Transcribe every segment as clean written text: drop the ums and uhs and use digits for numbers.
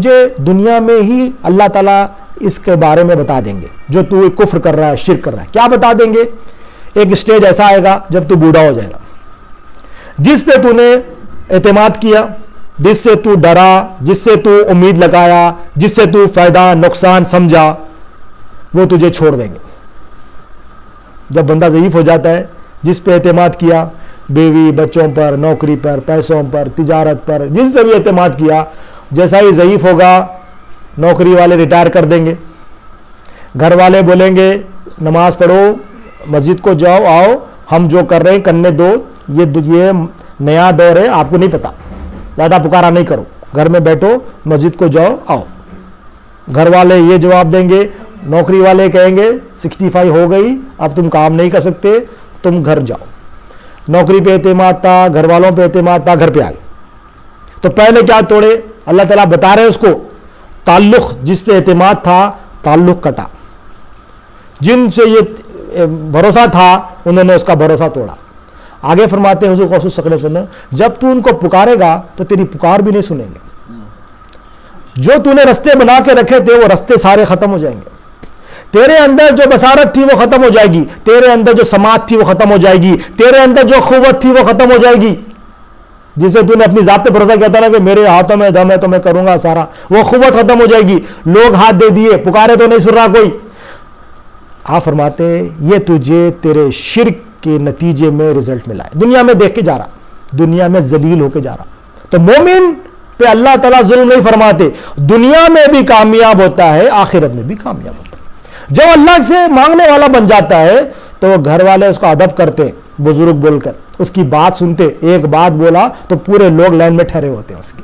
تجھے دنیا میں ہی اللہ تعالیٰ اس کے بارے میں بتا دیں گے جو تو کفر کر رہا ہے، شرک کر رہا ہے. کیا بتا دیں گے؟ ایک اسٹیج ایسا آئے گا جب تو بوڑھا ہو جائے گا، جس پہ تو نے اعتماد کیا، جس سے تو ڈرا، جس سے تو امید لگایا، جس سے تو فائدہ نقصان سمجھا، وہ تجھے چھوڑ دیں گے. جب بندہ ضعیف ہو جاتا ہے، جس پہ اعتماد کیا، بیوی بچوں پر، نوکری پر، پیسوں پر، تجارت پر، جس پہ بھی اعتماد کیا، جیسا ہی ضعیف ہوگا نوکری والے ریٹائر کر دیں گے، گھر والے بولیں گے نماز پڑھو، مسجد کو جاؤ، آؤ ہم جو کر رہے ہیں کرنے دو، یہ نیا دور ہے، آپ کو نہیں پتا، زیادہ پکارا نہیں کرو، گھر میں بیٹھو، مسجد کو جاؤ، آؤ. گھر والے یہ جواب دیں گے، نوکری والے کہیں گے 65 ہو گئی، اب تم کام نہیں کر سکتے، تم گھر جاؤ. نوکری پہ اعتماد تھا، گھر والوں پہ اعتماد تھا، گھر پہ آئے. تو پہلے کیا توڑے؟ اللہ تعالیٰ بتا رہے ہیں اس کو، تعلق جس پہ اعتماد تھا تعلق کٹا، جن سے یہ بھروسہ تھا انہوں نے اس کا بھروسہ توڑا. آگے فرماتے ہیں حضور غوث صلی اللہ علیہ وسلم، جب تو ان کو پکارے گا تو تیری پکار بھی نہیں سنیں گے. جو تو نے رستے بنا کے رکھے تھے وہ رستے سارے ختم ہو جائیں گے. تیرے اندر جو بصارت تھی وہ ختم ہو جائے گی، تیرے اندر جو سماعت تھی وہ ختم ہو جائے گی، تیرے اندر جو قوت تھی وہ ختم ہو جائے گی. جسے تو نے اپنی ذات پہ بھروسہ کیا تھا نا کہ میرے ہاتھوں میں دم ہے تو میں کروں گا سارا، وہ قوت ختم ہو جائے گی. لوگ ہاتھ دے دیے، پکارے تو نہیں سن رہا کوئی. آپ فرماتے یہ تجھے تیرے شرک کے نتیجے میں رزلٹ ملا ہے. دنیا میں دیکھ کے جا رہا، دنیا میں ذلیل ہو کے جا رہا. تو مومن پہ اللہ تعالیٰ ظلم نہیں فرماتے، دنیا میں بھی کامیاب ہوتا ہے، آخرت میں بھی کامیاب ہوتا ہے. جب اللہ سے مانگنے والا بن جاتا ہے تو وہ گھر والے اس کا ادب کرتے، بزرگ بول کر اس کی بات سنتے. ایک بات بولا تو پورے لوگ لائن میں ٹھہرے ہوتے ہیں اس کی.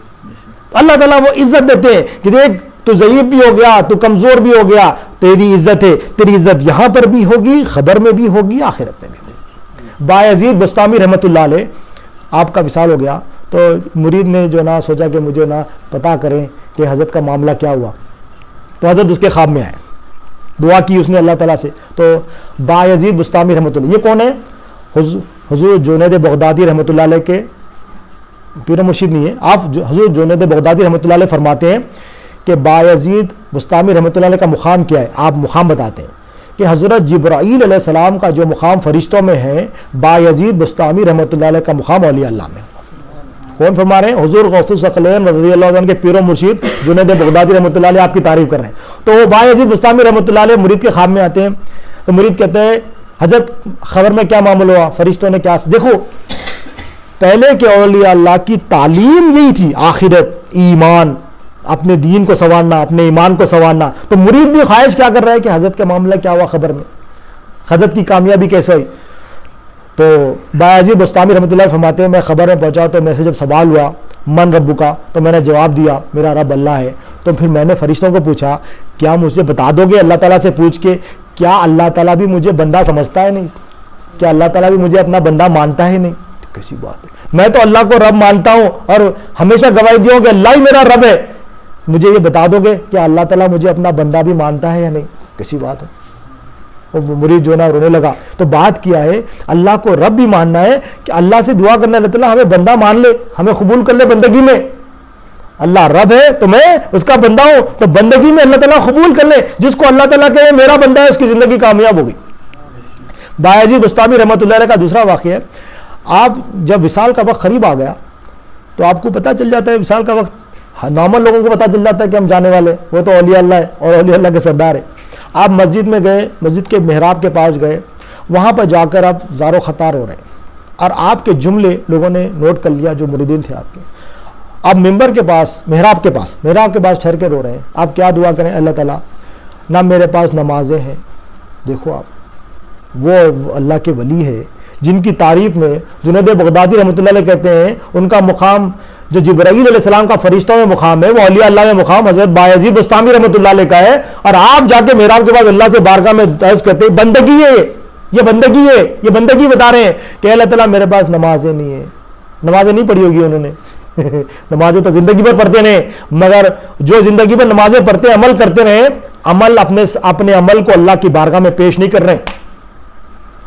اللہ تعالیٰ وہ عزت دیتے ہیں کہ دیکھ تو ضعیف بھی ہو گیا، تو کمزور بھی ہو گیا، تیری عزت ہے، تیری عزت یہاں پر بھی ہوگی، خبر میں بھی ہوگی، آخرت میں بھی ہوگی. بایزید بستامی رحمۃ اللہ علیہ، آپ کا وصال ہو گیا تو مرید نے جو نا سوچا کہ مجھے نا پتا کریں کہ حضرت کا معاملہ کیا ہوا. تو حضرت اس کے خواب میں آئے، دعا کی اس نے اللہ تعالیٰ سے. تو بایزید بستامی رحمۃ اللہ، یہ کون ہے؟ حضور جنید بغدادی رحمۃ اللہ علیہ کے پیر مرشد نہیں ہے. آپ حضور جنید بغدادی رحمۃ اللہ علیہ فرماتے ہیں کہ بایزید بستامی رحمۃ اللہ علیہ کا مقام کیا ہے. آپ مقام بتاتے ہیں کہ حضرت جبرائیل علیہ السلام کا جو مقام فرشتوں میں ہے، بایزید بستامی رحمۃ اللہ علیہ کا مقام اولیاء اللہ میں. کون فرما رہے ہیں؟ حضور غوث ثقلین رضی اللہ عنہ کے پیر و مرشد جنید بغدادی رحمۃ اللہ علیہ آپ کی تعریف کر رہے ہیں. تو وہ بایزید بستامی رحمۃ اللہ علیہ مرید کے خواب میں آتے ہیں. تو مرید کہتے ہیں حضرت خبر میں کیا معاملہ ہوا، فرشتوں نے کیا. دیکھو پہلے کے اولیاء اللہ کی تعلیم یہی تھی، آخرت، ایمان، اپنے دین کو سنوارنا، اپنے ایمان کو سنوارنا. تو مرید بھی خواہش کیا کر رہا ہے کہ حضرت کا معاملہ کیا ہوا، خبر میں حضرت کی کامیابی کیسے ہوئی. تو بایزید بستامی رحمۃ اللہ فرماتے ہیں میں خبر میں پہنچا تو میں سے جب سوال ہوا من ربو کا، تو میں نے جواب دیا میرا رب اللہ ہے. تو پھر میں نے فرشتوں کو پوچھا کیا مجھے بتا دو گے اللہ تعالیٰ سے پوچھ کے، کیا اللہ تعالیٰ بھی مجھے بندہ سمجھتا ہے؟ نہیں. کیا اللہ تعالیٰ بھی مجھے اپنا بندہ مانتا ہے؟ نہیں. کیسی بات ہے، میں تو اللہ کو رب مانتا ہوں اور ہمیشہ گواہی دیوں کہ اللہ ہی میرا رب ہے، مجھے یہ بتا دو گے کہ اللہ تعالیٰ مجھے اپنا بندہ بھی مانتا ہے یا نہیں. کیسی بات ہے. وہ مرید جو ہے نا رونے لگا. تو بات کیا ہے، اللہ کو رب بھی ماننا ہے کہ اللہ سے دعا کرنا اللہ تعالیٰ ہمیں بندہ مان لے، ہمیں قبول کر لے بندگی میں. اللہ رب ہے تو میں اس کا بندہ ہوں، تو بندگی میں اللہ تعالیٰ قبول کر لے. جس کو اللہ تعالیٰ کہے میرا بندہ ہے اس کی زندگی کامیاب ہوگی. بایزید بستامی رحمۃ اللہ علیہ کا دوسرا واقعہ ہے. آپ جب وصال کا وقت قریب آ گیا تو آپ کو پتہ چل جاتا ہے وصال کا وقت، نارمل لوگوں کو پتہ چل جاتا ہے کہ ہم جانے والے، وہ تو اولیاء اللہ ہے اور اولیاء اللہ کے سردار ہے. آپ مسجد میں گئے، مسجد کے محراب کے پاس گئے، وہاں پر جا کر آپ زار و خطار ہو رہے ہیں اور آپ کے جملے لوگوں نے نوٹ کر لیا جو مریدین تھے آپ کے. آپ ممبر کے پاس، محراب کے پاس ٹھہر کے رو رہے ہیں. آپ کیا دعا کریں؟ اللہ تعالیٰ نہ میرے پاس نمازیں ہیں. دیکھو آپ وہ اللہ کے ولی ہے جن کی تعریف میں جنید بغدادی رحمۃ اللہ علیہ کہتے ہیں ان کا مقام جو جبرائیل علیہ السلام کا فرشتوں میں مقام ہے وہ اولیاء اللہ میں مقام حضرت بایزید بستامی رحمۃ اللہ علیہ کا ہے. اور آپ جا کے محراب کے پاس اللہ سے بارگاہ میں عرض کرتے ہیں بندگی ہے، یہ بندگی ہے، یہ بندگی بتا رہے ہیں کہ اللہ تعالیٰ میرے پاس نمازیں نہیں ہیں. نمازیں نہیں پڑھی ہوگی انہوں نے نمازیں تو زندگی بھر پڑھتے رہے، مگر جو زندگی بھر نمازیں پڑھتے عمل کرتے رہے، عمل اپنے عمل کو اللہ کی بارگاہ میں پیش نہیں کر رہے.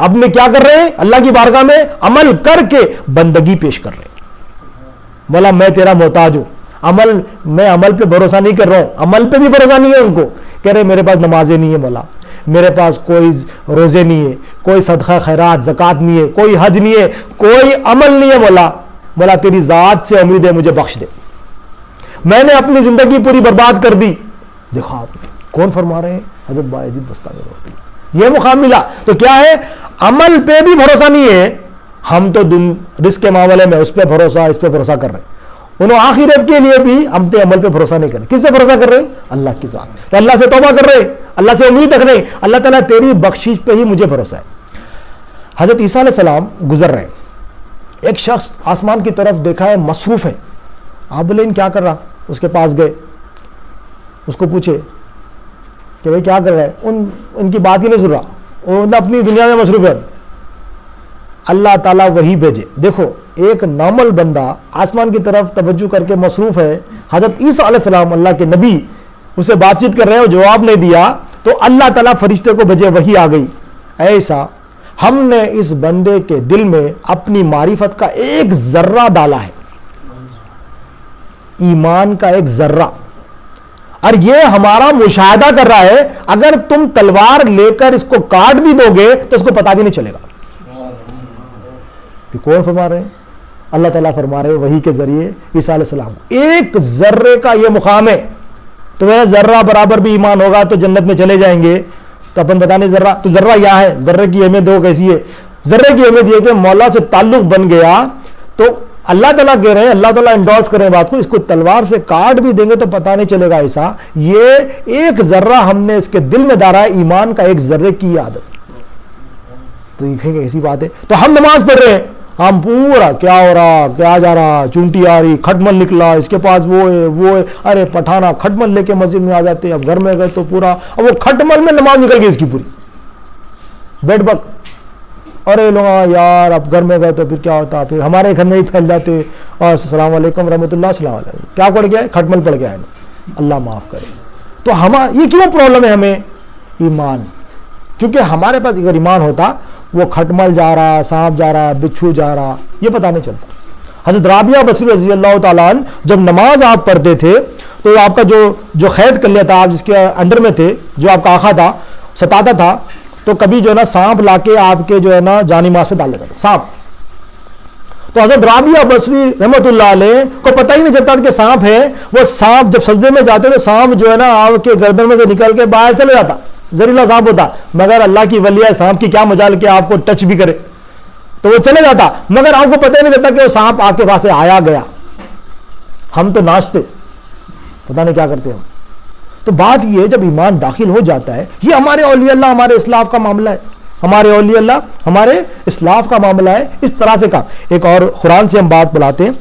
اپنے کیا کر رہے ہیں؟ اللہ کی بارگاہ میں عمل کر کے بندگی پیش کر رہے ہیں. مولا میں تیرا محتاج ہوں، میں عمل پہ بھروسہ نہیں کر رہا ہوں, عمل پہ بھی بھروسہ نہیں ہے ان کو. کہہ رہے میرے پاس نمازیں نہیں ہے مولا, میرے پاس کوئی روزے نہیں ہے, کوئی صدقہ خیرات زکوٰۃ نہیں ہے, کوئی حج نہیں ہے, کوئی عمل نہیں ہے مولا. مولا تیری ذات سے امید ہے, مجھے بخش دے, میں نے اپنی زندگی پوری برباد کر دی. دیکھا آپ نے کون فرما رہے ہیں؟ حضرت بایزید بستامی رحمۃ اللہ. یہ مقام ملا. تو کیا ہے, عمل پہ بھی بھروسہ نہیں ہے. ہم تو رزق کے معاملے میں اس پہ بھروسہ, اس پہ بھروسہ کر رہے ہیں. انہوں آخرت کے لیے بھی ہم پہ عمل پہ بھروسہ نہیں کر رہے. کس سے بھروسہ کر رہے ہیں؟ اللہ کی ذات. تو اللہ سے توبہ کر رہے ہیں, اللہ سے امید رکھ رہے ہیں, اللہ تعالیٰ تیری بخشش پہ ہی مجھے بھروسہ ہے. حضرت عیسیٰ علیہ السلام گزر رہے, ایک شخص آسمان کی طرف دیکھا ہے, مصروف ہے. آپ بولے کیا کر رہا؟ اس کے پاس گئے, اس کو پوچھے کہ بھائی کیا کر رہا ہے؟ ان کی بات ہی نہیں سن رہا, وہ اپنی دنیا میں مصروف ہے. اللہ تعالیٰ وہی بھیجے. دیکھو ایک نارمل بندہ آسمان کی طرف توجہ کر کے مصروف ہے, حضرت عیسیٰ علیہ السلام اللہ کے نبی اسے بات چیت کر رہے ہیں, جواب نہیں دیا, تو اللہ تعالیٰ فرشتے کو بھیجے, وہی آ گئی. ایسا ہم نے اس بندے کے دل میں اپنی معرفت کا ایک ذرہ ڈالا ہے, ایمان کا ایک ذرہ, اور یہ ہمارا مشاہدہ کر رہا ہے. اگر تم تلوار لے کر اس کو کاٹ بھی دو گے تو اس کو پتہ بھی نہیں چلے گا. کہ کون فرما رہے ہیں؟ اللہ تعالیٰ فرما رہے ہیں وحی کے ذریعے عیسیٰ علیہ السلام. ایک ذرے کا یہ مقام ہے. تو وہ ذرہ برابر بھی ایمان ہوگا تو جنت میں چلے جائیں گے. تو اپن بتانے ذرہ, تو ذرہ کیا ہے؟ ذرے کی اہمیت دو کیسی ہے. ذرے کی اہمیت یہ کہ مولا سے تعلق بن گیا, تو اللہ تعالیٰ کہہ رہے ہیں, اللہ تعالیٰ انڈورس کر رہے ہیں بات کو, اس کو تلوار سے کاٹ بھی دیں گے تو پتہ نہیں چلے گا. ایسا یہ ایک ذرہ ہم نے اس کے دل میں ڈالا ہے, ایمان کا ایک ذرے کی عادت. تو یہ ایسی بات ہے. تو ہم نماز پڑھ رہے ہیں, ہم پورا کیا ہو رہا, کیا جا رہا, چونٹی آ رہی, کھٹمل نکلا, اس کے پاس وہ ہے, ارے پٹھانا کھٹمل لے کے مسجد میں آ جاتے. اب گھر میں گئے تو پورا, اب وہ کھٹمل میں نماز نکل گئی اس کی پوری, بیڈ بک. ارے لوگ یار اب گھر میں گئے تو پھر کیا ہوتا, پھر ہمارے گھر میں ہی پھیل جاتے, اور السلام علیکم رحمۃ اللہ, السلام علیکم, کیا پڑھ گیا ہے؟ کھٹمل پڑھ گیا ہے. اللہ معاف کرے. تو یہ کیوں پرابلم ہے ہمیں؟ ایمان. کیونکہ ہمارے پاس اگر ایمان ہوتا, وہ کھٹمل جا رہا, سانپ جا رہا, بچھو جا رہا, یہ پتہ نہیں چلتا. حضرت رابعہ بصری رضی اللہ تعالیٰ عنہ جب نماز آپ پڑھتے تھے تو آپ کا جو قید کر لیا تھا, آپ جس کے انڈر میں تھے, جو آپ کا آقا تھا, ستاتا تھا, تو کبھی جو ہے نا سانپ لا کے آپ کے جو ہے نا جانی ماس پہ ڈال لیتا تھا سانپ. تو حضرت رابعہ بصری رحمۃ اللہ علیہ کو پتہ ہی نہیں چلتا کہ سانپ ہے. وہ سانپ جب سجدے میں جاتے تو سانپ جو ہے نا آپ کے گردن میں سے نکل کے باہر چلے جاتا, زہریلا سانپ ہوتا. مگر اللہ کی ولی ہے, سانپ کی کیا مجال کہ آپ کو ٹچ بھی کرے, تو وہ چلے جاتا. مگر آپ کو پتہ ہی نہیں چلتا کہ وہ سانپ آپ کے پاس سے آیا گیا. ہم تو ناچتے, پتہ نہیں کیا کرتے ہم. تو بات یہ ہے, جب ایمان داخل ہو جاتا ہے, یہ ہمارے اولیاء اللہ ہمارے اسلاف کا معاملہ ہے, ہمارے اولیاء اللہ ہمارے اسلاف کا معاملہ ہے. اس طرح سے کا ایک اور قرآن سے ہم بات بلاتے ہیں.